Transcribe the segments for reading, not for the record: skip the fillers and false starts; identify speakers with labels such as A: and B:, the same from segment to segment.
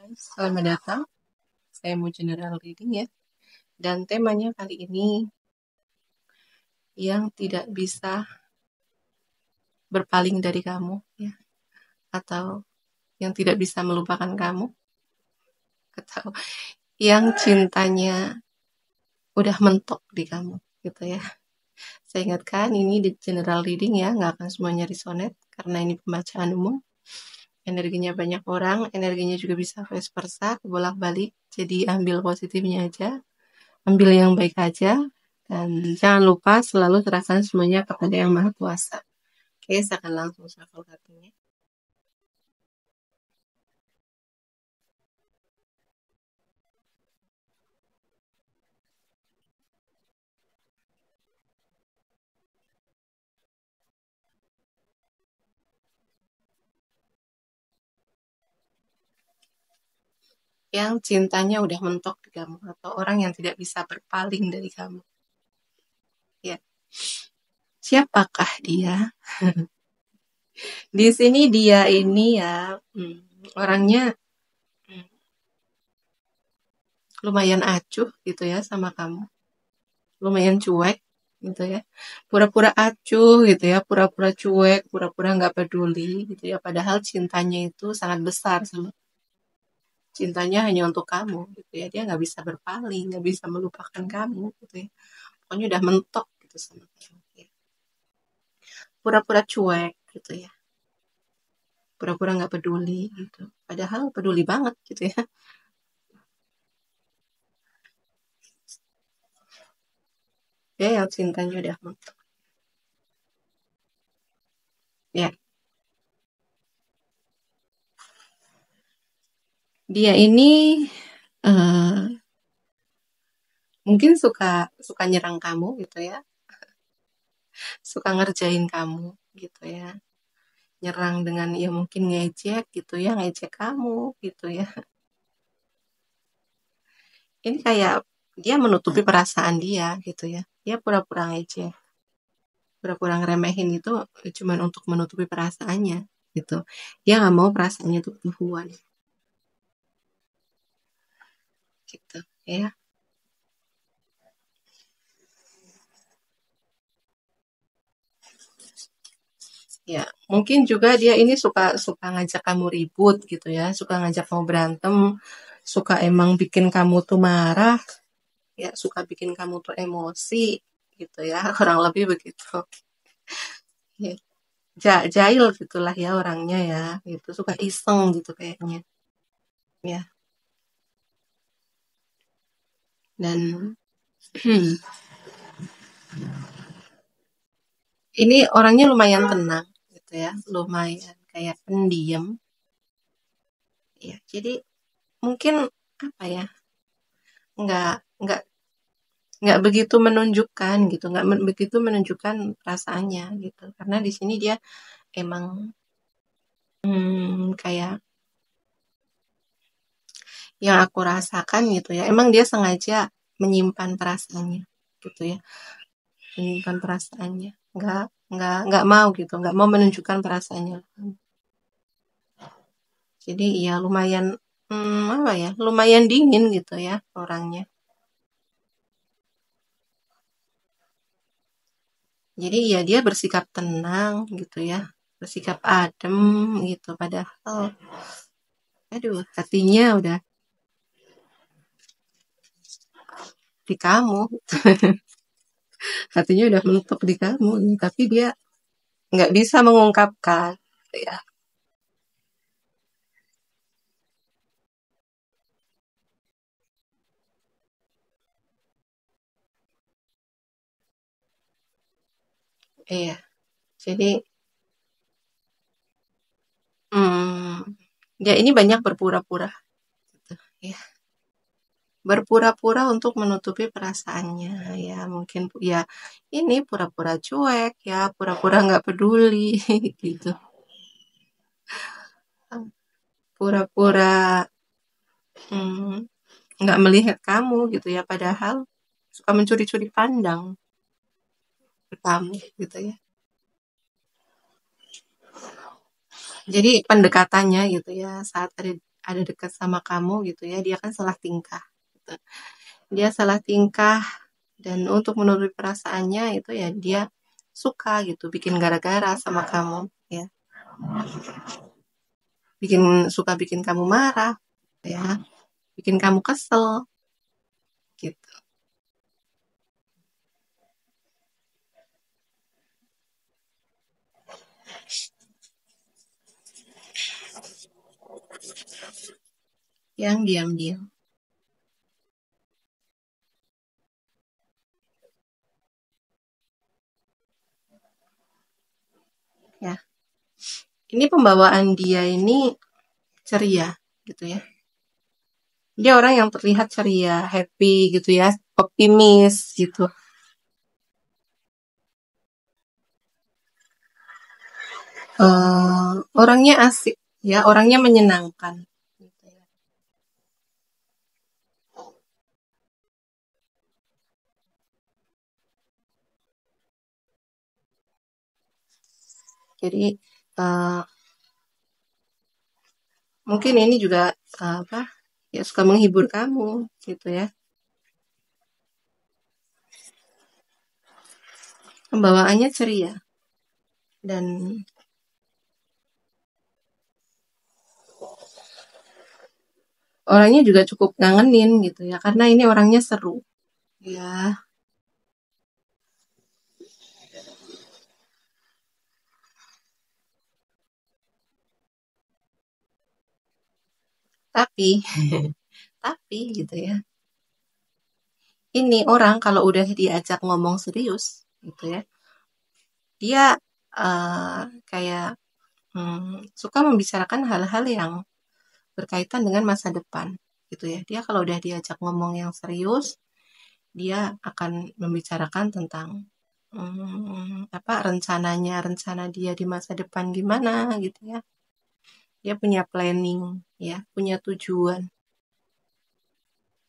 A: Hai, selamat datang. Saya mau general reading ya. Dan temanya kali ini yang tidak bisa berpaling dari kamu ya, atau yang tidak bisa melupakan kamu, atau yang cintanya udah mentok di kamu gitu ya. Saya ingatkan ini di general reading ya, nggak akan semuanya resonate karena ini pembacaan umum. Energinya banyak orang, energinya juga bisa vice versa, bolak-balik. Jadi ambil positifnya aja, ambil yang baik aja, dan jangan lupa selalu serahkan semuanya kepada Yang Maha Kuasa. Oke, saya akan langsung shuffle kartunya. Yang cintanya udah mentok di kamu, atau orang yang tidak bisa berpaling dari kamu. Ya, siapakah dia? Di sini dia ini ya, orangnya lumayan acuh gitu ya sama kamu, lumayan cuek gitu ya, pura-pura acuh gitu ya, pura-pura cuek, pura-pura nggak peduli gitu ya, padahal cintanya itu sangat besar, sama cintanya hanya untuk kamu gitu ya, dia nggak bisa berpaling, nggak bisa melupakan kamu gitu ya, pokoknya udah mentok gitu sama kamu ya. Pura-pura cuek gitu ya, pura-pura nggak peduli gitu, padahal peduli banget gitu ya. Dia yang cintanya udah mentok ya. Dia ini eh, mungkin suka suka nyerang kamu gitu ya, suka ngerjain kamu gitu ya, nyerang dengan ya mungkin ngejek gitu ya, ngejek kamu gitu ya. Ini kayak dia menutupi perasaan dia gitu ya, dia pura-pura ngejek, pura-pura ngeremehin itu cuman untuk menutupi perasaannya gitu, dia nggak mau perasaannya itu ketahuan gitu ya. Ya, mungkin juga dia ini suka suka ngajak kamu ribut gitu ya, suka ngajak kamu berantem, suka emang bikin kamu tuh marah, ya suka bikin kamu tuh emosi gitu ya, kurang lebih begitu. Ya, jahil gitulah ya orangnya ya, gitu, suka iseng gitu kayaknya. Ya, dan ini orangnya lumayan tenang gitu ya, lumayan kayak pendiam. Ya, jadi mungkin apa ya, nggak nggak nggak begitu menunjukkan gitu, nggak begitu menunjukkan perasaannya gitu, karena di sini dia emang kayak yang aku rasakan gitu ya, emang dia sengaja menyimpan perasaannya gitu ya, menyimpan perasaannya, nggak mau gitu, nggak mau menunjukkan perasaannya. Jadi ya lumayan, apa ya, lumayan dingin gitu ya orangnya. Jadi ya dia bersikap tenang gitu ya, bersikap adem gitu, padahal aduh hatinya udah di kamu, hatinya udah menetap di kamu, tapi dia nggak bisa mengungkapkan ya. Iya, jadi dia ini banyak berpura-pura gitu ya, berpura-pura untuk menutupi perasaannya ya, mungkin ya ini pura-pura cuek ya, pura-pura nggak peduli gitu, pura-pura mm, nggak melihat kamu gitu ya, padahal suka mencuri-curi pandang ke kamu gitu ya. Jadi pendekatannya gitu ya, saat ada ada dekat sama kamu gitu ya, dia kan salah tingkah gitu. Dia salah tingkah dan untuk menuruti perasaannya itu ya dia suka gitu, bikin gara-gara sama kamu ya. Bikin kamu marah ya, bikin kamu kesel gitu. Yang diam-diam ya. Ini pembawaan dia ini ceria gitu ya. Dia orang yang terlihat ceria, happy gitu ya, optimis gitu. Orangnya asik ya, orangnya menyenangkan gitu ya. Jadi uh, mungkin ini juga apa ya, suka menghibur kamu gitu ya. Pembawaannya ceria dan orangnya juga cukup ngangenin gitu ya, karena ini orangnya seru ya. Tapi tapi gitu ya, ini orang kalau udah diajak ngomong serius gitu ya, dia kayak suka membicarakan hal-hal yang berkaitan dengan masa depan gitu ya. Dia kalau udah diajak ngomong yang serius, dia akan membicarakan tentang apa rencana dia di masa depan gimana gitu ya. Dia punya planning ya, punya tujuan.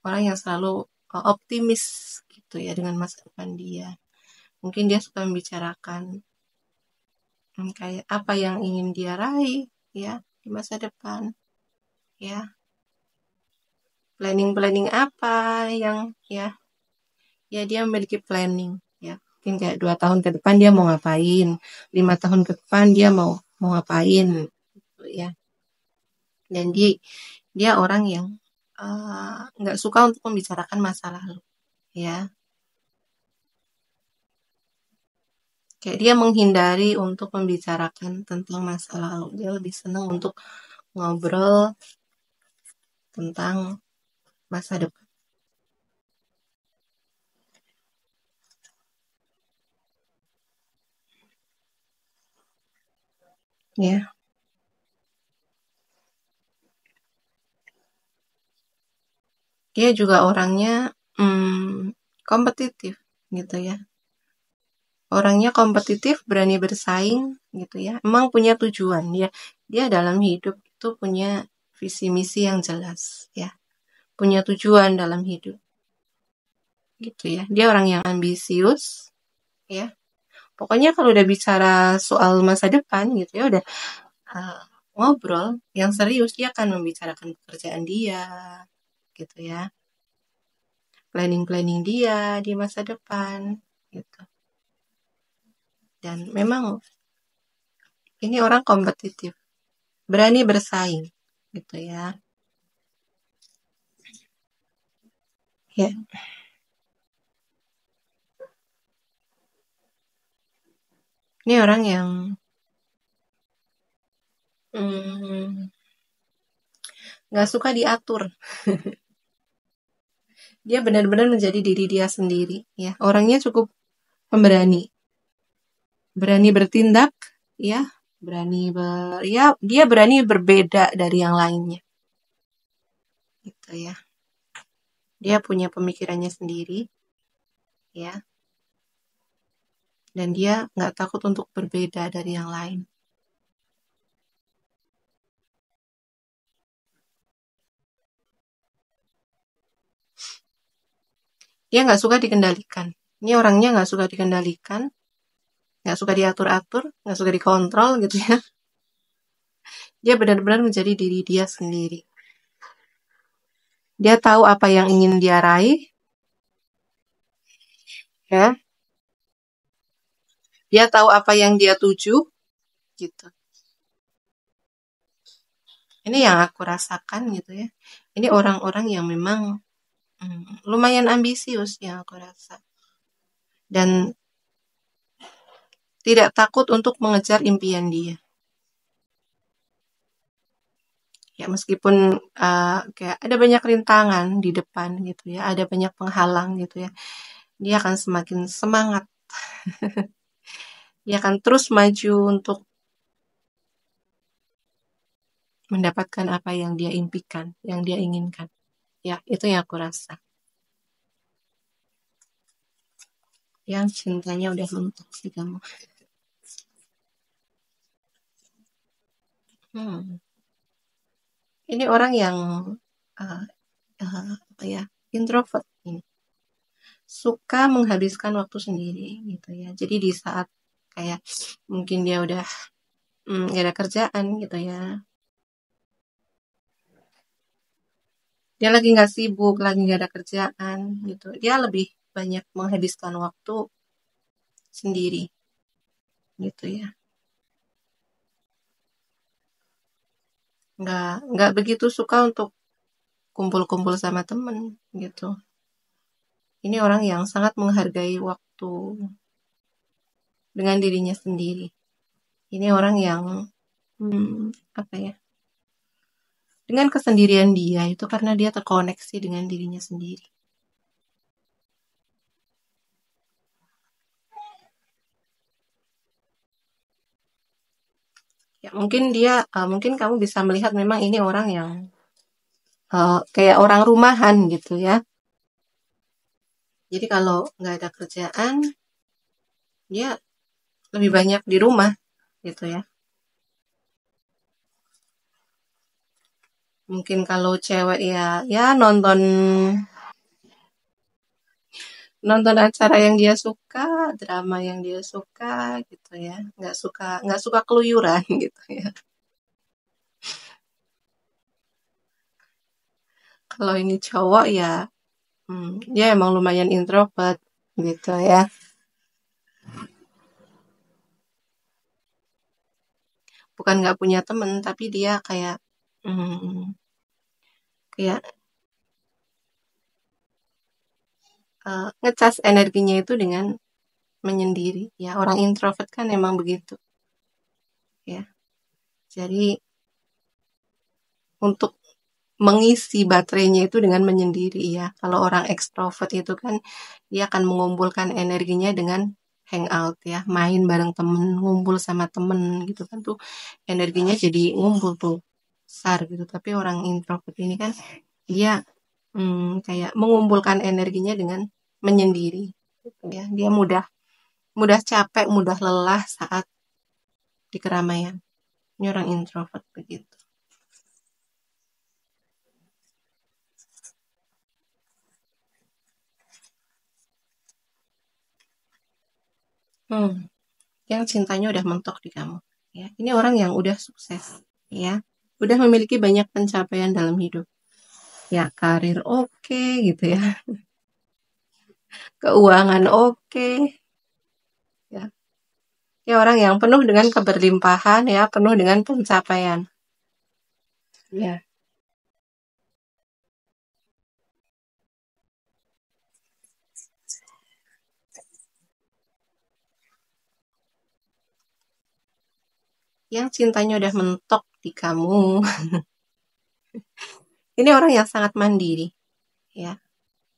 A: Orang yang selalu optimis gitu ya dengan masa depan dia. Mungkin dia suka membicarakan kayak apa yang ingin dia raih ya di masa depan ya. Planning-planning apa yang ya dia memiliki planning ya. Mungkin kayak 2 tahun ke depan dia mau ngapain, 5 tahun ke depan dia mau ngapain gitu ya. Dan dia orang yang nggak suka untuk membicarakan masa lalu ya. Kayak dia menghindari untuk membicarakan tentang masa lalu. Dia lebih senang untuk ngobrol tentang masa depan. Ya, dia juga orangnya kompetitif gitu ya. Orangnya kompetitif, berani bersaing gitu ya. Emang punya tujuan dia. Dia dalam hidup itu punya visi misi yang jelas ya. Punya tujuan dalam hidup gitu ya. Dia orang yang ambisius ya. Pokoknya kalau udah bicara soal masa depan gitu ya, udah uh, ngobrol yang serius, dia akan membicarakan pekerjaan dia gitu ya. Planning-planning dia di masa depan gitu. Dan memang ini orang kompetitif, berani bersaing gitu ya. Ya, ini orang yang mm, nggak suka diatur. Dia benar-benar menjadi diri dia sendiri. Ya, orangnya cukup pemberani, berani bertindak. Ya, ya dia berani berbeda dari yang lainnya. Gitu ya. Dia punya pemikirannya sendiri. Ya, dan dia nggak takut untuk berbeda dari yang lain. Dia nggak suka dikendalikan. Ini orangnya nggak suka dikendalikan, nggak suka diatur-atur, nggak suka dikontrol gitu ya. Dia benar-benar menjadi diri dia sendiri. Dia tahu apa yang ingin dia raih, ya. Dia tahu apa yang dia tuju, gitu. Ini yang aku rasakan gitu ya. Ini orang-orang yang memang lumayan ambisius yang aku rasa. Dan tidak takut untuk mengejar impian dia. Ya meskipun kayak ada banyak rintangan di depan gitu ya, ada banyak penghalang gitu ya. Dia akan semakin semangat. Dia akan terus maju untuk mendapatkan apa yang dia impikan, yang dia inginkan. Ya, itu yang aku rasa. Yang cintanya udah mentok sih kamu. Hmm. Ini orang yang uh, apa ya, introvert ini. Suka menghabiskan waktu sendiri gitu ya. Jadi di saat kayak mungkin dia udah gak ada kerjaan gitu ya. Dia lagi nggak sibuk, lagi nggak ada kerjaan gitu. Dia lebih banyak menghabiskan waktu sendiri gitu ya. Nggak begitu suka untuk kumpul-kumpul sama temen gitu. Ini orang yang sangat menghargai waktu dengan dirinya sendiri. Ini orang yang apa ya? Dengan kesendirian dia itu karena dia terkoneksi dengan dirinya sendiri. Ya mungkin kamu bisa melihat memang ini orang yang kayak orang rumahan gitu ya. Jadi kalau nggak ada kerjaan, dia lebih banyak di rumah gitu ya. Mungkin kalau cewek ya nonton nonton acara yang dia suka, drama yang dia suka gitu ya. Nggak suka keluyuran gitu ya. Kalau ini cowok ya, dia emang lumayan introvert gitu ya. Bukan nggak punya temen, tapi dia kayak ngecas energinya itu dengan menyendiri. Ya orang introvert kan emang begitu ya. Jadi untuk mengisi baterainya itu dengan menyendiri ya. Kalau orang ekstrovert itu kan dia akan mengumpulkan energinya dengan hangout ya, main bareng temen, ngumpul sama temen gitu kan tuh energinya jadi ngumpul tuh besar gitu. Tapi orang introvert ini kan dia kayak mengumpulkan energinya dengan menyendiri gitu ya. Dia mudah mudah capek, mudah lelah saat di keramaian. Ini orang introvert begitu. Hmm. Yang cintanya udah mentok di kamu. Ya, ini orang yang udah sukses, ya, udah memiliki banyak pencapaian dalam hidup. Ya, karir oke gitu ya, keuangan oke, ya. Ya orang yang penuh dengan keberlimpahan, ya, penuh dengan pencapaian. Ya, yang cintanya udah mentok di kamu. Ini orang yang sangat mandiri, ya,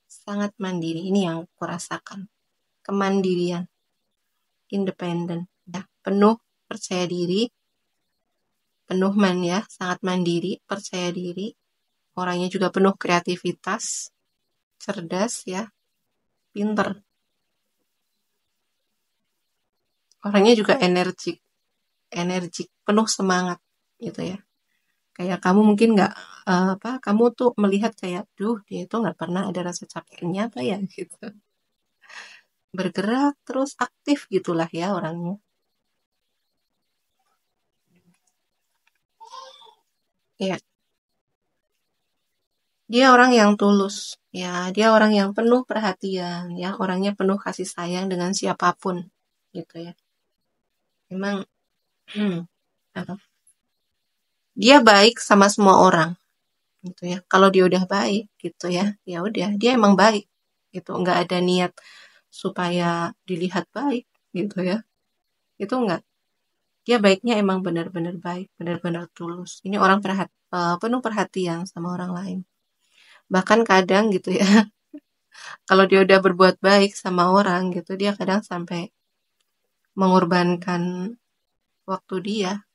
A: sangat mandiri. Ini yang kurasakan, kemandirian, independen, ya, penuh percaya diri, penuh ya, sangat mandiri, percaya diri. Orangnya juga penuh kreativitas, cerdas ya, pinter. Orangnya juga energik, energik, penuh semangat gitu ya. Kayak kamu mungkin nggak kamu tuh melihat kayak, duh dia itu nggak pernah ada rasa capeknya apa ya gitu. Bergerak terus aktif gitulah ya orangnya. Ya, Dia orang yang tulus, ya. Dia orang yang penuh perhatian, ya. Orangnya penuh kasih sayang dengan siapapun, gitu ya. Memang dia baik sama semua orang, gitu ya. Kalau dia udah baik, gitu ya, ya udah, dia emang baik, gitu. Nggak ada niat supaya dilihat baik, gitu ya. Itu enggak. Dia baiknya emang benar-benar baik, benar-benar tulus. Ini orang penuh perhatian sama orang lain. Bahkan kadang gitu ya, kalau dia udah berbuat baik sama orang gitu, dia kadang sampai mengorbankan waktu dia,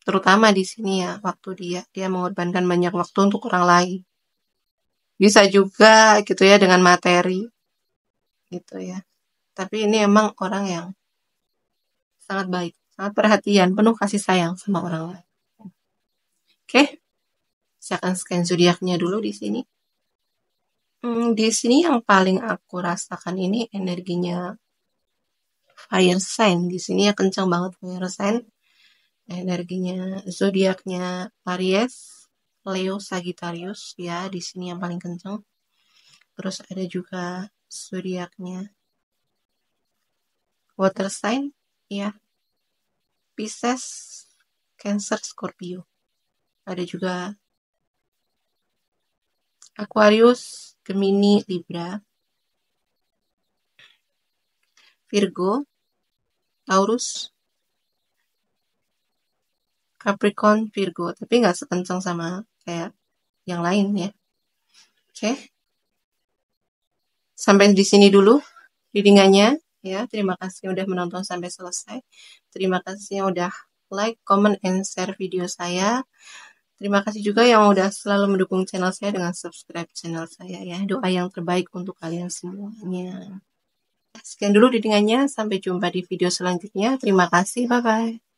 A: terutama di sini ya, waktu dia mengorbankan banyak waktu untuk orang lain. Bisa juga gitu ya dengan materi gitu ya. Tapi ini emang orang yang sangat baik, sangat perhatian, penuh kasih sayang sama orang lain. Oke, saya akan scan zodiaknya dulu di sini. Di sini yang paling aku rasakan ini energinya fire sign. Di sini ya kencang banget fire sign. Energinya zodiaknya Aries, Leo, Sagittarius ya, di sini yang paling kencang. Terus ada juga zodiaknya water sign ya, Pisces, Cancer, Scorpio. Ada juga Aquarius, Gemini, Libra, Virgo, Taurus, Capricorn, Virgo, tapi nggak sekencang sama kayak yang lain ya. Oke, sampai di sini dulu readingannya ya. Terima kasih udah menonton sampai selesai. Terima kasih yang udah like, comment, and share video saya. Terima kasih juga yang udah selalu mendukung channel saya dengan subscribe channel saya ya. Doa yang terbaik untuk kalian semuanya. Sekian dulu readingannya. Sampai jumpa di video selanjutnya. Terima kasih. Bye-bye.